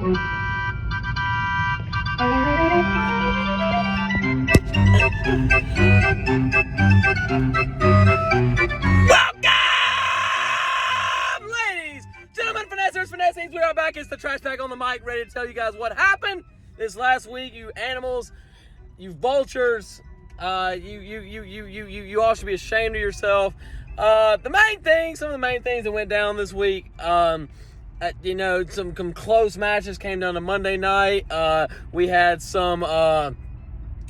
Ladies, gentlemen, Finesse, we are back. It's the Trash Pack on the mic, ready to tell you guys what happened this last week. You animals, you vultures, you all should be ashamed of yourself. Some of the main things that went down this week, some close matches came down to Monday night. We had some,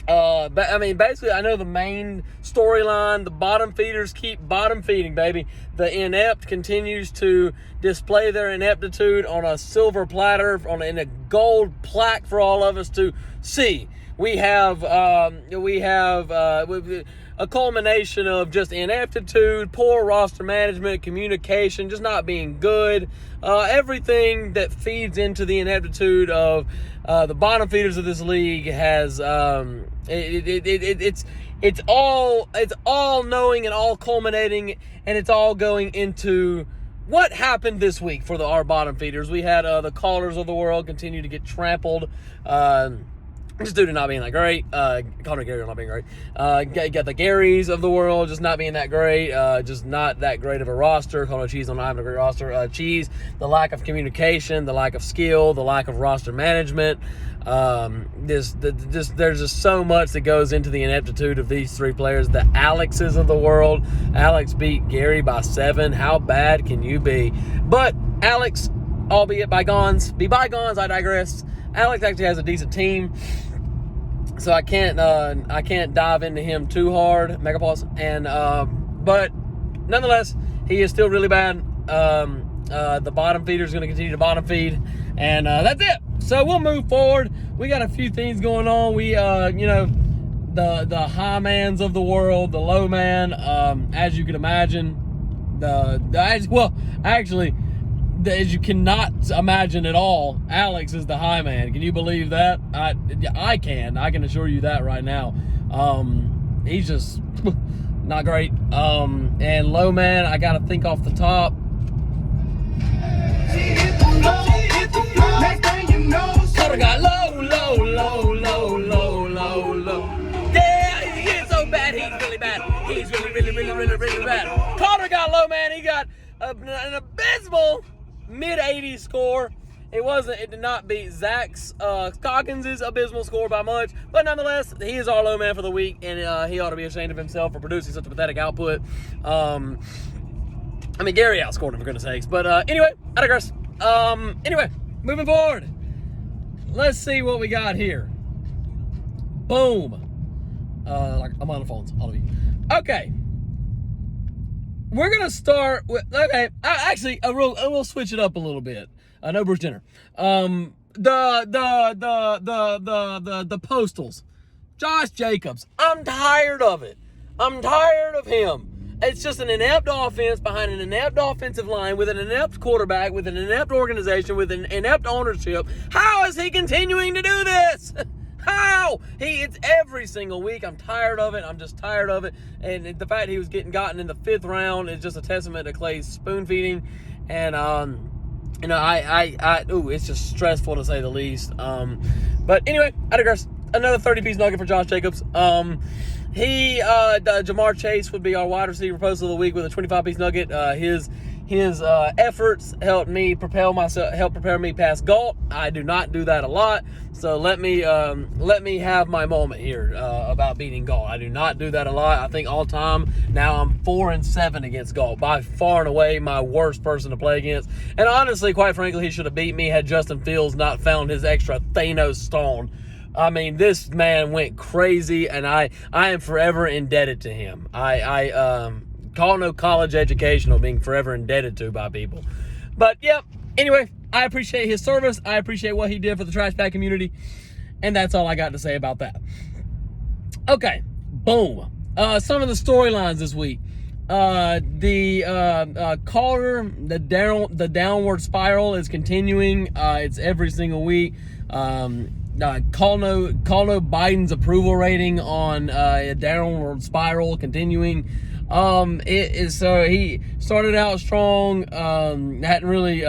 basically, I know the main storyline, the bottom feeders keep bottom feeding, baby. The inept continues to display their ineptitude on a silver platter, in a gold plaque for all of us to see. We have a culmination of just ineptitude, poor roster management, communication, just not being good. Everything that feeds into the ineptitude of the bottom feeders of this league has it's all knowing and all culminating, and it's all going into what happened this week for our bottom feeders. We had the callers of the world continue to get trampled. Just due to not being that great. Connor Gary not being great. Got the Garys of the world just not being that great. Just not that great of a roster. Connor Cheese not having a great roster. Cheese, the lack of communication, the lack of skill, the lack of roster management. There's just so much that goes into the ineptitude of these three players. The Alexes of the world. Alex beat Gary by 7. How bad can you be? But Alex, albeit bygones, be bygones, I digress. Alex actually has a decent team, so I can't dive into him too hard, Megapause. And but nonetheless, he is still really bad. The bottom feeder is going to continue to bottom feed, and that's it. So we'll move forward. We got a few things going on. We the high mans of the world, the low man, as you can imagine, as you cannot imagine at all, Alex is the high man. Can you believe that? I can assure you that right now. He's just not great. And low man, I gotta think off the top. Carter got low. Yeah, he is so bad. He's really bad. He's really bad. Carter got low, man. He got an abysmal mid-80s score. It did not beat Zach's Coggins' abysmal score by much, but nonetheless, he is our low man for the week, and he ought to be ashamed of himself for producing such a pathetic output. Gary outscored him, for goodness sakes. But anyway, I digress. Anyway, moving forward. Let's see what we got here. Boom. I'm on the phones, all of you. Okay. We're gonna start with we'll switch it up a little bit. No Bruce Jenner. The Postals. Josh Jacobs. I'm tired of it. I'm tired of him. It's just an inept offense behind an inept offensive line with an inept quarterback, with an inept organization, with an inept ownership. How is he continuing to do this? How? It's every single week. I'm tired of it. I'm just tired of it. And the fact he was gotten in the 5th round is just a testament to Clay's spoon feeding. And it's just stressful to say the least. But anyway, I digress. Another 30-piece nugget for Josh Jacobs. Jamar Chase would be our wide receiver post of the week with a 25-piece nugget. His efforts helped prepare me past Galt. I do not do that a lot, so let me have my moment here about beating Galt. I do not do that a lot. I think all time now I'm 4-7 against Galt, by far and away my worst person to play against. And honestly, quite frankly, he should have beat me had Justin Fields not found his extra Thanos stone. I mean, this man went crazy, and I am forever indebted to him. I call no college educational being forever indebted to by people. But, yep, anyway, I appreciate his service. I appreciate what he did for the Trash Pack community. And that's all I got to say about that. Okay, boom. Some of the storylines this week. Carter, the downward spiral is continuing. It's every single week. Call no Biden's approval rating on a downward spiral continuing. So he started out strong, hadn't really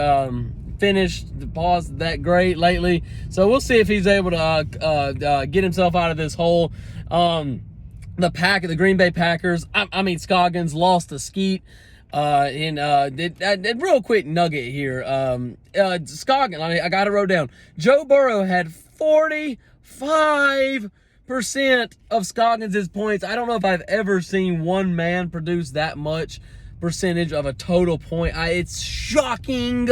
finished the pause that great lately. So we'll see if he's able to get himself out of this hole. The Green Bay Packers, Scoggins lost to Skeet. Real quick nugget here. Scoggins, I got it wrote down. Joe Burrow had 45% of Scoggins' points. I don't know if I've ever seen one man produce that much percentage of a total point. It's shocking.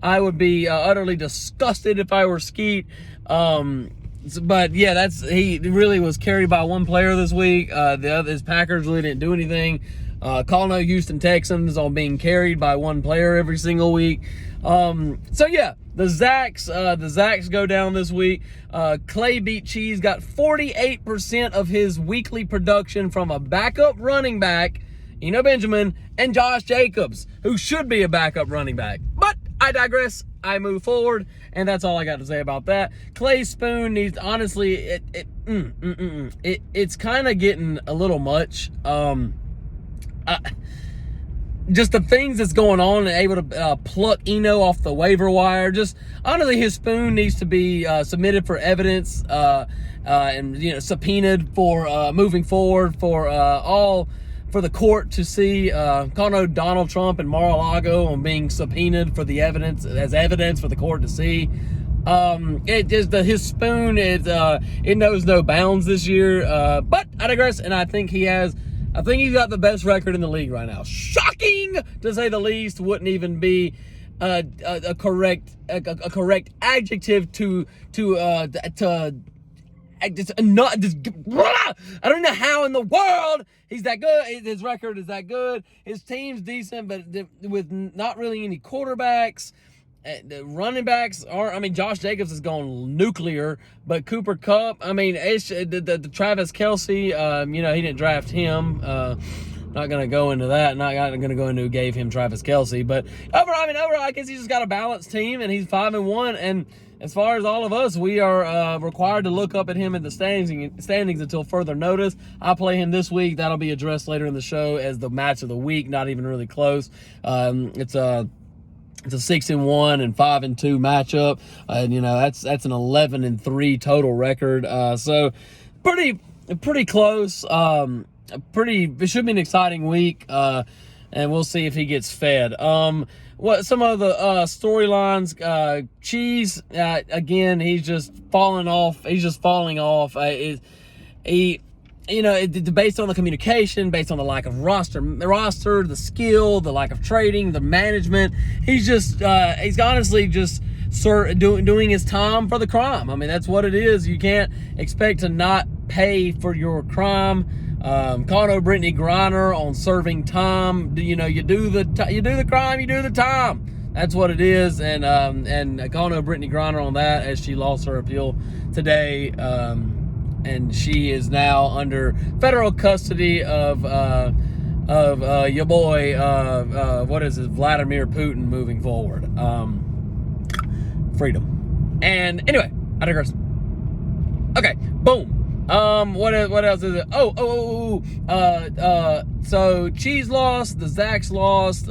I would be utterly disgusted if I were Skeet. But yeah, he really was carried by one player this week. His Packers really didn't do anything. Call no Houston Texans on being carried by one player every single week. So yeah, the Zacks go down this week. Clay beat Cheese, got 48% of his weekly production from a backup running back, Eno Benjamin, and Josh Jacobs, who should be a backup running back. But I digress. I move forward, and that's all I got to say about that. Clay Spoon needs, honestly, it's kind of getting a little much. Just the things that's going on and able to pluck Eno off the waiver wire. Just honestly, his spoon needs to be submitted for evidence and subpoenaed for moving forward for the court to see. Call no Donald Trump and Mar-a-Lago on being subpoenaed for the evidence for the court to see. His spoon it knows no bounds this year. But I digress, and I think he's got the best record in the league right now. Shocking, to say the least. Wouldn't even be a correct adjective to not just. I don't know how in the world he's that good. His record is that good. His team's decent, but with not really any quarterbacks. The running backs aren't. Josh Jacobs is going nuclear, but Cooper Kupp. It's the Travis Kelce. He didn't draft him. Not gonna go into that. Not gonna go into who gave him Travis Kelce. But overall, I guess he's just got a balanced team, and he's 5-1. And as far as all of us, we are required to look up at him in the standings until further notice. I'll play him this week. That'll be addressed later in the show as the match of the week. Not even really close. It's a 6-1 and 5-2 matchup. That's an 11-3 total record. So pretty close. It should be an exciting week. And we'll see if he gets fed. What some of the storylines? Cheese again. He's just falling off. He's falling off. Based on the communication, based on the lack of roster, the skill, the lack of trading, the management, he's honestly just doing his time for the crime. That's what it is. You can't expect to not pay for your crime. Call no Brittany Griner on serving time. You do the crime, you do the time. That's what it is. And call no Brittany Griner on that, as she lost her appeal today. And she is now under federal custody of your boy, Vladimir Putin moving forward. Freedom. And anyway, I digress. Okay, boom. What else is it? So Cheese lost, the Zacks lost,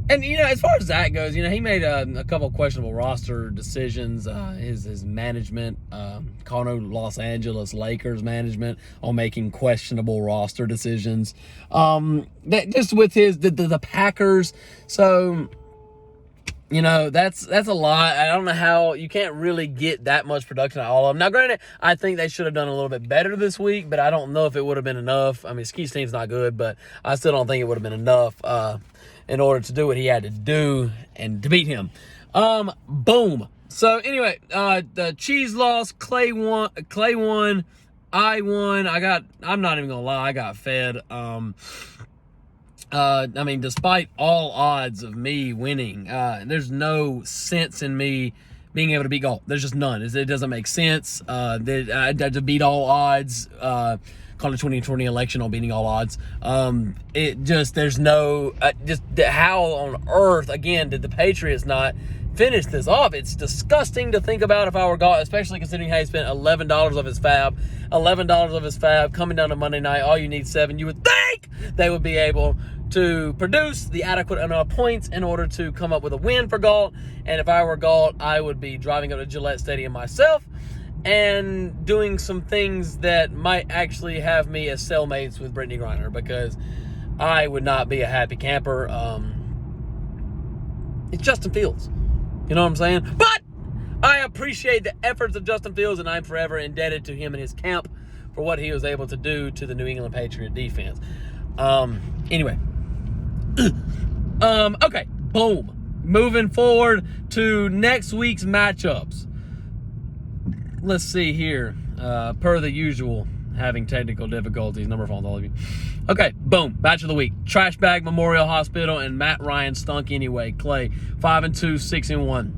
and as far as Zach goes, he made a couple questionable roster decisions. His management, Los Angeles Lakers management, on making questionable roster decisions. That just with the Packers. So that's a lot. I don't know how you can't really get that much production out of all of them. Now, granted, I think they should have done a little bit better this week, but I don't know if it would have been enough. Skeet's team's not good, but I still don't think it would have been enough in order to do what he had to do and to beat him. Boom. So anyway, the Cheese lost, Clay won, I won. I'm not even gonna lie, I got fed. Despite all odds of me winning, there's no sense in me being able to beat Galt. There's just none. It doesn't make sense. To beat all odds, call it 2020 election on beating all odds. There's no, how on earth, again, did the Patriots not finish this off. It's disgusting to think about if I were Galt, especially considering how he spent $11 of his fab. $11 of his fab coming down to Monday night. All you need 7. You would think they would be able to produce the adequate amount of points in order to come up with a win for Galt. And if I were Galt, I would be driving up to Gillette Stadium myself and doing some things that might actually have me as cellmates with Brittany Griner, because I would not be a happy camper. It's Justin Fields. You know what I'm saying? But I appreciate the efforts of Justin Fields, and I'm forever indebted to him and his camp for what he was able to do to the New England Patriot defense. Anyway. Okay, boom. Moving forward to next week's matchups. Let's see here. Per the usual, having technical difficulties. Number of phones, all of you. Okay, boom. Match of the week. Trash Bag Memorial Hospital and Matt Ryan stunk anyway. Clay, 5-2, 6-1.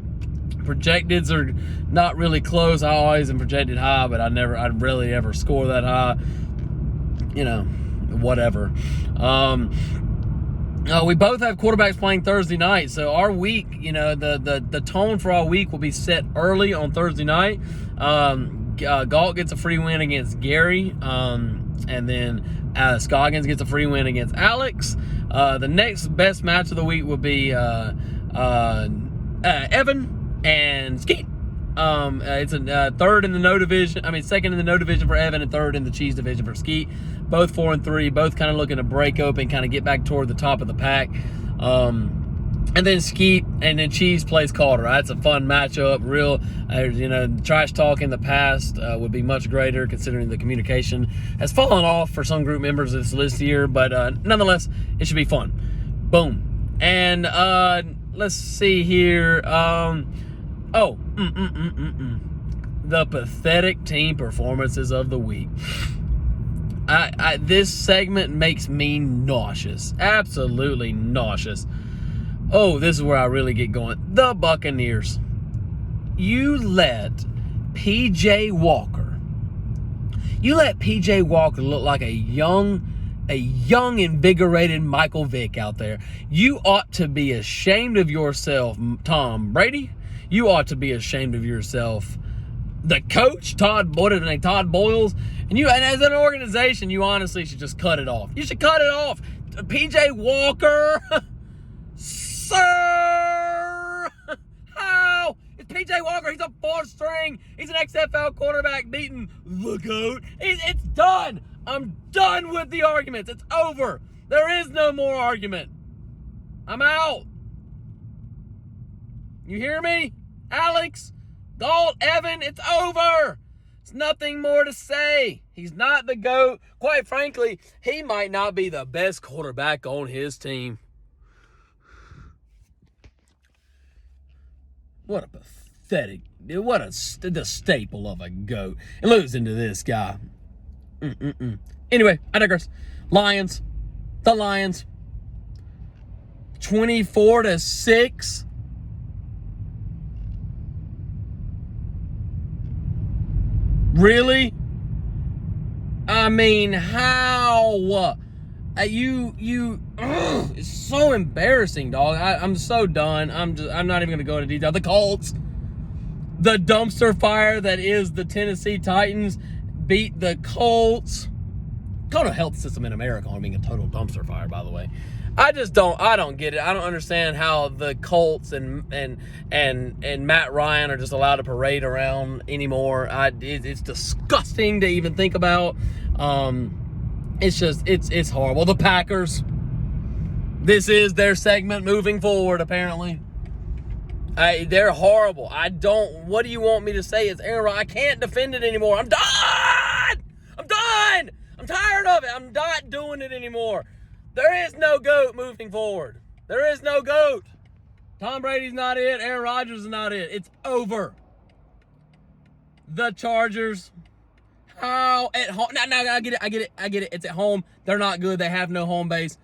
Projecteds are not really close. I always am projected high, but I rarely ever score that high. You know, whatever. We both have quarterbacks playing Thursday night, so our week, you know, the tone for our week will be set early on Thursday night. Galt gets a free win against Gary, and then Scoggins gets a free win against Alex. The next best match of the week will be Evan and Skeet. It's a third in the no division. I mean, second in the no division for Evan and third in the cheese division for Skeet. Both 4-3, both kind of looking to break open, kind of get back toward the top of the pack. And then Skeet and then Cheese plays Calder. That's a fun matchup. Real, trash talk in the past would be much greater considering the communication has fallen off for some group members of this list here. But nonetheless, it should be fun. Boom. And let's see here. The pathetic team performances of the week. This segment makes me nauseous. Absolutely nauseous. Oh, this is where I really get going. The Buccaneers. You let P.J. Walker look like a young, invigorated Michael Vick out there. You ought to be ashamed of yourself, Tom Brady. You ought to be ashamed of yourself. The coach, Todd Boyles, and as an organization, you honestly should just cut it off. You should cut it off. P.J. Walker, sir, how? It's P.J. Walker. He's a 4th string. He's an XFL quarterback beating the GOAT. It's done. I'm done with the arguments. It's over. There is no more argument. I'm out. You hear me? Alex, Galt, Evan, it's over. There's nothing more to say. He's not the GOAT. Quite frankly, he might not be the best quarterback on his team. What a pathetic, the staple of a GOAT. And losing to this guy. Anyway, I digress. Lions. The Lions. 24-6. Really? I mean, how? It's so embarrassing, dog. I'm so done. I'm not even gonna go into detail. The Colts, the dumpster fire that is the Tennessee Titans, beat the Colts. Total health system in America on being a total dumpster fire, by the way. I don't get it. I don't understand how the Colts and Matt Ryan are just allowed to parade around anymore. It's disgusting to even think about. It's horrible. The Packers. This is their segment moving forward, apparently. They're horrible. What do you want me to say? It's Aaron Rodgers. I can't defend it anymore. I'm done. I'm tired of it. I'm not doing it anymore. There is no GOAT moving forward. There is no GOAT. Tom Brady's not it. Aaron Rodgers is not it. It's over. The Chargers. How? At home. No, I get it. It's at home. They're not good. They have no home base.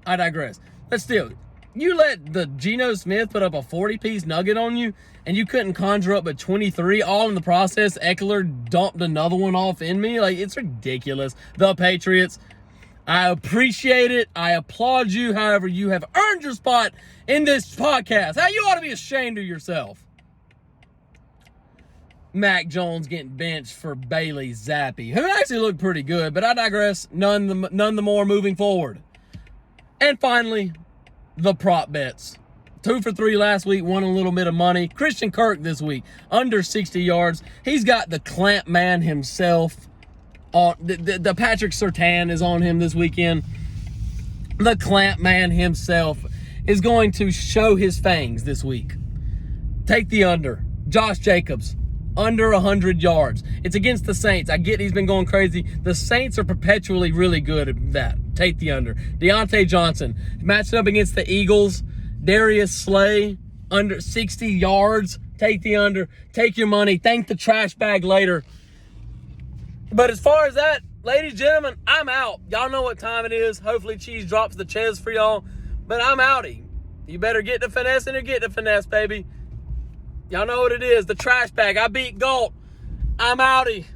I digress. But still, you let the Geno Smith put up a 40-piece nugget on you, and you couldn't conjure up but 23. All in the process, Eckler dumped another one off in me. Like, it's ridiculous. The Patriots. I appreciate it. I applaud you. However, you have earned your spot in this podcast. How you ought to be ashamed of yourself. Mac Jones getting benched for Bailey Zappi, who actually looked pretty good, but I digress. None the more moving forward. And finally, the prop bets. 2 for 3 last week, won a little bit of money. Christian Kirk this week, under 60 yards. He's got the clamp man himself. The Patrick Surtain is on him this weekend. The clamp man himself is going to show his fangs this week. Take the under. Josh Jacobs, under 100 yards. It's against the Saints. I get he's been going crazy. The Saints are perpetually really good at that. Take the under. Deontay Johnson, matched up against the Eagles. Darius Slay, under 60 yards. Take the under. Take your money. Thank the trash bag later. But as far as that, ladies and gentlemen, I'm out. Y'all know what time it is. Hopefully Cheese drops the ches for y'all. But I'm outie. You better get the finesse and get the finesse, baby. Y'all know what it is. The trash bag. I beat Galt. I'm outie.